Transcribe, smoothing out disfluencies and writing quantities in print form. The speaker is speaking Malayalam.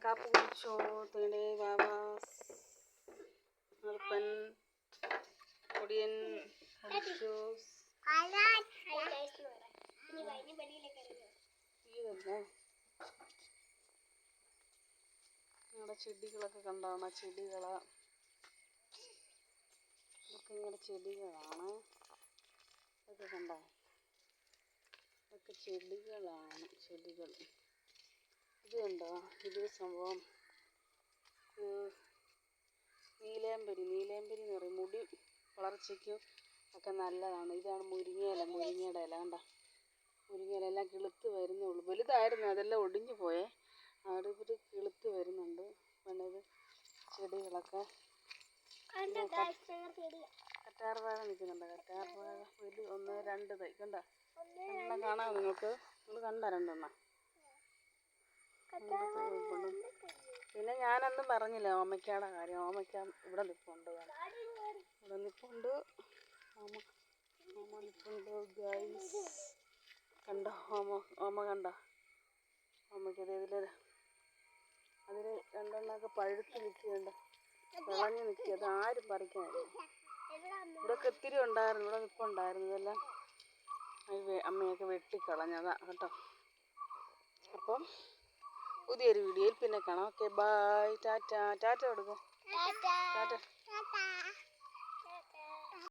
കാപ്പ് കുടിച്ചോ തേടേ വാവാസ് അർപ്പൻ ഒടിയൻ ഹരിജോസ് ഇതല്ലേ ഞങ്ങളുടെ ചെടികളൊക്കെ കണ്ടാണ് ചെടികള് ഇതൊക്കെ ഇങ്ങനെ ചെടികളാണ് ഇതൊക്കെ കണ്ടോ ഇതൊക്കെ ചെടികളാണ് ചെടികൾ ഇത് കണ്ടോ ഇത് സംഭവം നീലേമ്പരി എന്ന് പറയും മുടി വളർച്ചയ്ക്കും ഒക്കെ നല്ലതാണ്. ഇതാണ് മുരിങ്ങയുടെ ഇല കണ്ട മുരിങ്ങയുടെ എല്ലാം കിളുത്ത് വരുന്നേ ഉള്ളൂ. വലുതായിരുന്നു അതെല്ലാം ഒടിഞ്ഞു പോയേ അവിടെ ഇവർ കിളുത്ത് വരുന്നുണ്ട്. പിന്നെ ഇത് ചെടികളൊക്കെ കറ്റാർവാഴ നിൽക്കുന്നുണ്ട്. കറ്റാർവാഴ ഒരു 1 2 തൈ കണ്ട എണ്ണം കാണാം നിങ്ങൾക്ക് നിങ്ങൾ കണ്ട 2 എണ്ണം. പിന്നെ ഞാനൊന്നും പറഞ്ഞില്ല ഓമയ്ക്കയുടെ കാര്യം. ഓമയ്ക്ക ഇവിടെ നിൽപ്പുണ്ട് ഓമ നിൽപ്പുണ്ട് ഗൈസ് കണ്ടോ ഓമ കണ്ടോ ഓമയ്ക്കത് അതിൽ 2 എണ്ണമൊക്കെ പഴുത്ത് നിൽക്കുന്നുണ്ട് വിളഞ്ഞ് നിൽക്കുക. അത് ആരും പറിക്കാനില്ല. ഇവിടെയൊക്കെ ഒത്തിരി ഉണ്ടായിരുന്നു. ഇവിടെ നിൽപ്പുണ്ടായിരുന്നു. ഇതെല്ലാം അമ്മയൊക്കെ വെട്ടിക്കളഞ്ഞതാ കേട്ടോ. അപ്പം പുതിയൊരു വീഡിയോയിൽ പിന്നെ കാണാം. ഓക്കെ ബൈ ടാറ്റ കൊടുക്കും ടാറ്റ.